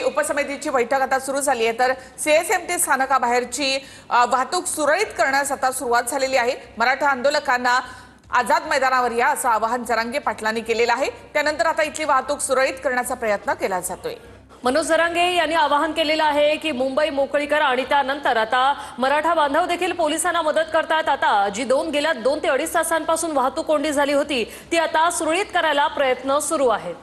उपसमितीची बैठक आता सुरू झाली आहे। तर सीएसएमटी स्थानकाबाहेरची वाहतूक सुरळीत करण्यास आता सुरुवात झालेली आहे। मराठा आंदोलकांना आझाद मैदानावर या असं आवाहन जरांगे पाटलांनी केलेलं आहे। त्यानंतर आता इथली वाहतूक सुरळीत करण्याचा प्रयत्न केला जातोय। मनोज जरांगे यांनी आवाहन केलेलं आहे की मुंबई मोकळी करा आणि त्यानंतर आता मराठा बांधव देखील पोलिसांना मदत करतात। आता जी गेल्या 2 ते 2.5 तासांपासून वाहतूक कोंडी झाली होती ती आता सुरळीत करायला प्रयत्न सुरू आहेत।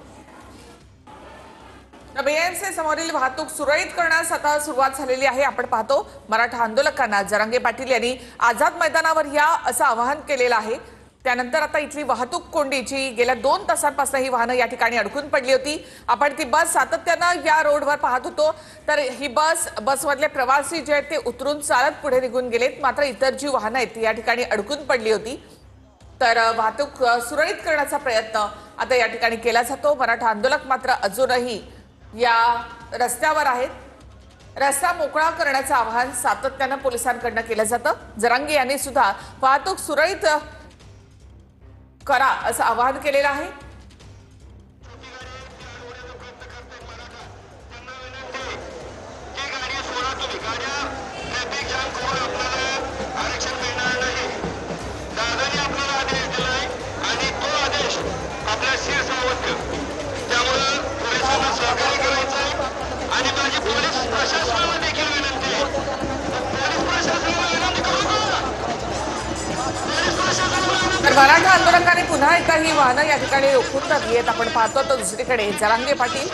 बीएमसी समोरील वाहतूक सुरळीत करण्यास आता सुरुवात झालेली आहे। आपण पाहतो मराठा आंदोलकांना जरांगे पाटील यांनी आझाद मैदानावर या असं आवाहन केलेलं आहे। त्यानंतर आता इथली वाहतूक कोंडी जी गेल्या 2 तासांपासून ही वाहनं या ठिकाणी अडकून पडली होती। आपण ती बस सातत्यानं या रोडवर पाहत होतो। तर ही बसमधले प्रवासी जे आहेत ते उतरून चालत पुढे निघून गेलेत, मात्र इतर जी वाहनं आहेत ती या ठिकाणी अडकून पडली होती। तर वाहतूक सुरळीत करण्याचा प्रयत्न आता या ठिकाणी केला जातो। मराठा आंदोलक मात्र अजूनही या रस्त्यावर आहेत। रस्ता मोकळा करण्याचं आवाहन सातत्यानं पोलिसांकडून केलं जातं। जरांगे यांनी सुद्धा वाहतूक सुरळीत करा असं आवाहन केलेलं आहे। तर मराठा आंदोलकांनी पुन्हा एकदा ही वाहनं या ठिकाणी रोखून धरली आहेत। आपण पाहतो तर दुसरीकडे जरांगे पाटील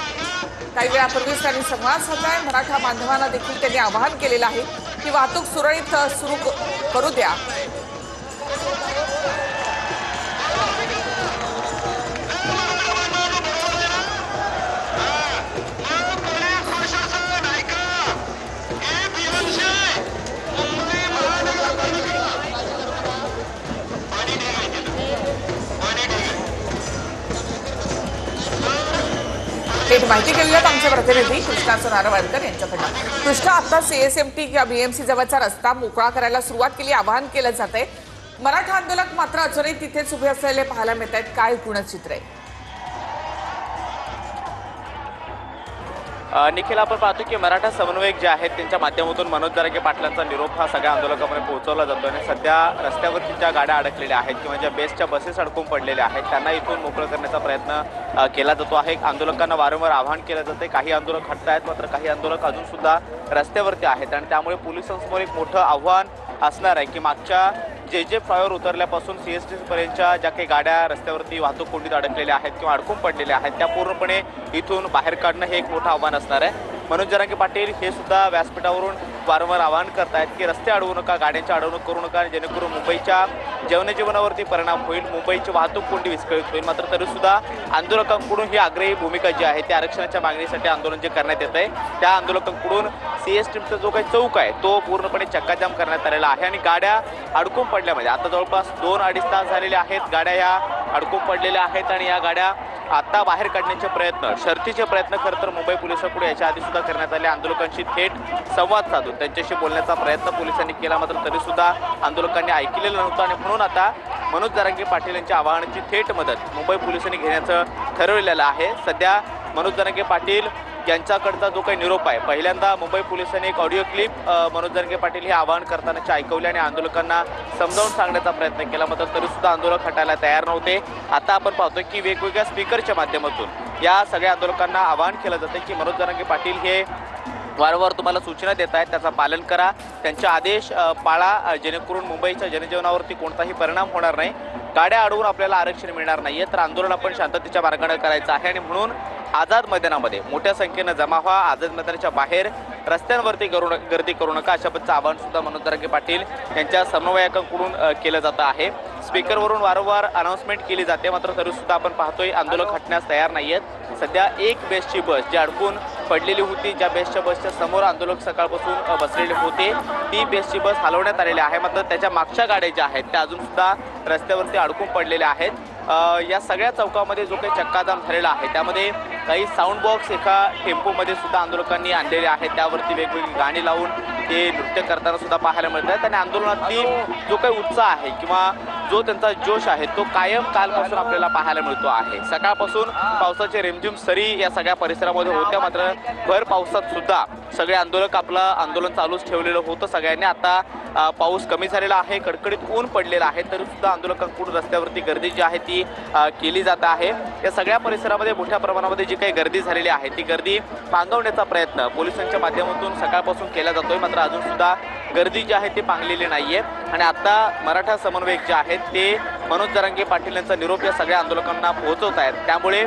काही वेळापूर्वीच त्यांनी संवाद साधलाय। मराठा बांधवांना देखील त्यांनी आवाहन केलेलं आहे की वाहतूक सुरळीत सुरू करू द्या। माहिती घेऊयात आमचे प्रतिनिधी कृष्णा नारळकर यांच्याकडून। कृष्णा, आता सीएसएमटी किंवा बीएमसी जवळचा रस्ता मोकळा करायला सुरुवात केली, आवाहन केलं जात आहे। मराठा आंदोलक मात्र अजूनही तिथेच उभे असलेले पाहायला मिळत आहेत। काय एकूण चित्र आहे? निखिल, आपण पाहतो की मराठा समन्वयक जे आहेत त्यांच्या माध्यमातून मनोज जरांगे पाटलांचा निरोप हा सगळ्या आंदोलकांमध्ये पोहोचवला जातो आणि सध्या रस्त्यावरती ज्या गाड्या अडकलेल्या आहेत किंवा ज्या बेस्टच्या बसेस अडकून पडलेल्या आहेत त्यांना इथून मोकळं करण्याचा प्रयत्न केला जातो आहे। आंदोलकांना वारंवार आवाहन केलं जाते। काही आंदोलक हटत आहेत, मात्र काही आंदोलक अजून सुद्धा रस्त्यावरती आहेत आणि त्यामुळे पोलिसांसमोर एक मोठं आव्हान असणार आहे की मागच्या जे फ्लायओव्हर उतरल्यापासून सीएसटी पर्यंतच्या ज्या काही गाड्या रस्त्यावरती वाहतूक कोंडीत अडकलेल्या आहेत किंवा अडकून पडलेल्या आहेत त्या पूर्णपणे इथून बाहेर काढणं हे एक मोठं आव्हान असणार आहे। मनोज जरांगे पाटील हे सुद्धा व्यासपीठावरून वारंवार आवाहन करतायत की रस्ते अडवू नका, गाड्यांची अडवणूक करू नका, जेणेकरून मुंबईच्या जनजीवनावरती परिणाम होईल, मुंबईची वाहतूक कोंडी विस्कळीत होईल। मात्र तरीसुद्धा आंदोलकांकडून ही आग्रही भूमिका जी आहे त्या आरक्षणाच्या मागणीसाठी आंदोलन जे करण्यात येत आहे त्या आंदोलकांकडून सीएसटीचा जो काही चौक आहे तो पूर्णपणे चक्काजाम करण्यात आलेला आहे आणि गाड्या अडकून पडल्यामध्ये आता जवळपास 2-2.5 तास झालेले आहेत। गाड्या ह्या अडकून पडलेल्या आहेत आणि या गाड्या आता बाहेर काढण्याचे प्रयत्न, शर्थीचे प्रयत्न खरं तर मुंबई पोलिसांकडून याच्या आधी सुद्धा करण्यात आले। आंदोलकांशी थेट संवाद साधून त्यांच्याशी बोलण्याचा प्रयत्न पोलिसांनी केला, मात्र तरीसुद्धा आंदोलकांनी ऐकलेलं नव्हतं आणि म्हणून आता मनोज जरांगे पाटील यांच्या आवाहनाची थेट मदत मुंबई पोलिसांनी घेण्याचं ठरवलेलं आहे। सध्या मनोज जरांगे पाटील यांच्याकडचा जो काही निरोप आहे, पहिल्यांदा मुंबई पोलिसांनी एक ऑडिओ क्लिप मनोज जरांगे पाटील हे आवाहन करतानाचे ऐकवले आणि आंदोलकांना समजावून सांगण्याचा प्रयत्न केला, मात्र तरीसुद्धा आंदोलक हटायला तयार नव्हते। आता आपण पाहतोय की वेगवेगळ्या स्पीकरच्या माध्यमातून या सगळ्या आंदोलकांना आवाहन केलं जातं की मनोज जरांगे पाटील हे वारंवार तुम्हाला सूचना देत आहेत, त्याचं पालन करा, त्यांचे आदेश पाळा, जेणेकरून मुंबईच्या जनजीवनावरती कोणताही परिणाम होणार नाही, गाड्या अडवून आपल्याला आरक्षण मिळणार नाहीये, तर आंदोलन आपण शांततेच्या मार्गाने करायचं आहे आणि म्हणून आझाद मैदानामध्ये मोठ्या संख्येनं जमा व्हा, आझाद मैदानाच्या बाहेर रस्त्यांवरती गर्दी करू नका अशा पद्धतीचं आवाहन सुद्धा मनोज जरांगे पाटील यांच्या समन्वयकांकडून केलं जातं आहे। स्पीकरवरून वारंवार अनाउन्समेंट केली जाते, मात्र तरीसुद्धा आपण पाहतोय आंदोलक हटण्यास तयार नाहीयेत। सध्या एक बेस्टची बस जी अडकून पडलेली होती, ज्या बेस्टच्या बसच्या समोर आंदोलक सकाळपासून बसलेले होते, ती बेस्टची बस हलवण्यात आलेली आहे, मात्र त्याच्या मागच्या गाड्या ज्या आहेत त्या अजून सुद्धा रस्त्यावरती अडकून पडलेल्या आहेत। या सगळ्या चौकामध्ये जो काही चक्काजाम झालेला आहे त्यामध्ये काही साऊंड बॉक्स एका टेम्पोमध्ये सुद्धा आंदोलकांनी आणलेले आहेत, त्यावरती वेगवेगळी गाणी लावून ते नृत्य करताना सुद्धा पाहायला मिळत आहेत आणि आंदोलनातली जो काही उत्साह आहे किंवा जो त्यांचा जोश आहे तो कायम कालपासून आपल्याला पाहायला मिळतो आहे। सकाळपासून पावसाचे रिमझिम सरी या सगळ्या परिसरामध्ये होत्या, मात्र भर पावसात सुद्धा सगळे आंदोलक आपलं आंदोलन चालूच ठेवलेलं होतं सगळ्यांनी। आता पाऊस कमी झालेला आहे, कडकडीत ऊन पडलेलं आहे, तरी सुद्धा आंदोलकांकडून रस्त्यावरती गर्दी जी आहे ती केली जात आहे। या सगळ्या परिसरामध्ये मोठ्या प्रमाणामध्ये जी काही गर्दी झालेली आहे ती गर्दी पांगवण्याचा प्रयत्न पोलिसांच्या माध्यमातून सकाळपासून केला जातोय, मात्र अजून सुद्धा गर्दी जी आहे ती पांगलेली नाहीये। आणि आता मराठा समन्वयक जे आहेत ते मनोज जरांगे पाटील यांचा निरोप या सगळ्या आंदोलकांना पोहोचवत आहेत। त्यामुळे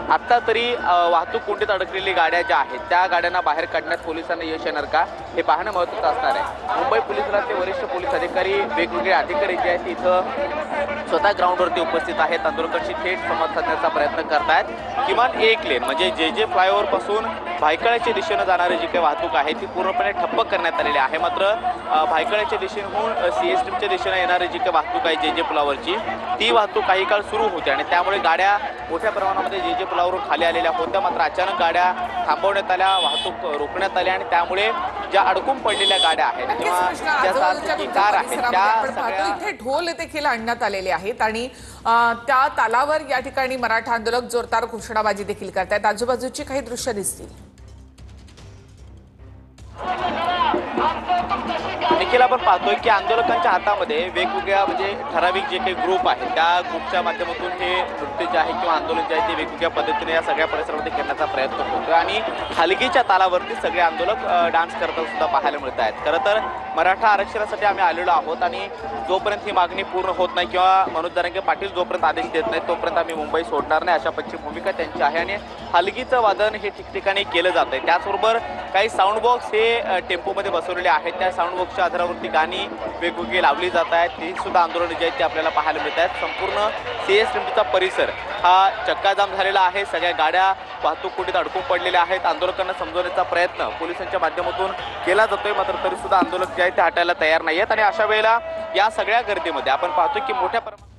आता तरी वाहतूक कोंडीत अडकलेली गाड्या ज्या आहेत त्या गाड्यांना बाहेर काढण्यात पोलिसांना यश येणार का हे पाहणं महत्त्वाचं असणार आहे। मुंबई पोलीस दलाचे वरिष्ठ पोलीस अधिकारी, वेगवेगळे अधिकारी जे आहेत इथं स्वतः ग्राउंडवरती उपस्थित आहेत, आंदोलकांशी थेट संवाद साधण्याचा प्रयत्न करतायत। किमान एक लेन म्हणजे जे फ्लायओव्हर पासून भायखळ्याच्या दिशेनं जाणारी जी काही वाहतूक आहे ती पूर्णपणे ठप्प करण्यात आलेली आहे, मात्र भायखळ्याच्या दिशेहून CSTच्या दिशेने येणारी जी काही वाहतूक आहे जे पुलावरची ती वाहतूक काही काळ सुरू होती आणि त्यामुळे गाड्या मोठ्या प्रमाणामध्ये जे पुलावरून खाली आलेल्या होत्या, मात्र अचानक गाड्या थांबवण्यात आल्या, वाहतूक रोखण्यात आली आणि त्यामुळे ज्या अडकून पडलेल्या गाड्या आहेत किंवा ज्या चारचाकी कार आहेत त्या सगळ्या इथे ढोल देखील आणण्यात आलेले आहेत आणि त्या तालावर या ठिकाणी मराठा आंदोलक जोरदार घोषणाबाजी देखील करतायत। आजूबाजूची काही दृश्य दिसतील। देखील आपण पाहतोय की आंदोलकांच्या हातामध्ये वेगवेगळ्या म्हणजे ठराविक जे काही ग्रुप आहेत त्या ग्रुपच्या माध्यमातून हे नृत्य जे आहे किंवा आंदोलन जे आहे ते वेगवेगळ्या पद्धतीने या सगळ्या परिसरामध्ये करण्याचा प्रयत्न होतोय आणि हलगीच्या तालावरती सगळे आंदोलक डान्स करताना सुद्धा पाहायला मिळत आहेत। खरं तर मराठा आरक्षणासाठी आम्ही आलेलो आहोत आणि जोपर्यंत ही मागणी पूर्ण होत नाही किंवा मनोज जरांगे पाटील जोपर्यंत आदेश देत नाही तोपर्यंत आम्ही मुंबई सोडणार नाही, अशा पक्षी भूमिका त्यांची आहे आणि हलगीचं वादन हे ठिकठिकाणी केलं जात आहे। त्याचबरोबर काही साऊंड बॉक्स हे टेम्पोमध्ये बसवलेले आहेत, त्या साऊंड बॉक्सच्या आधारावरती गाणी वेगवेगळी लावली जात आहेत, ती सुद्धा आंदोलन जे आहेत ते आपल्याला पाहायला मिळत आहेत। संपूर्ण CSTचा परिसर हा चक्काजाम झालेला आहे, सगळ्या गाड्या वाहतूक कोंडीत अडकून पडलेल्या आहेत। आंदोलकांना समजवण्याचा प्रयत्न पोलिसांच्या माध्यमातून केला जातोय, मात्र तरी सुद्धा आंदोलक जे आहेत ते हटायला तयार नाही आहेत आणि अशा वेळेला या सगळ्या गर्दीमध्ये आपण पाहतोय की मोठ्या प्रमाणात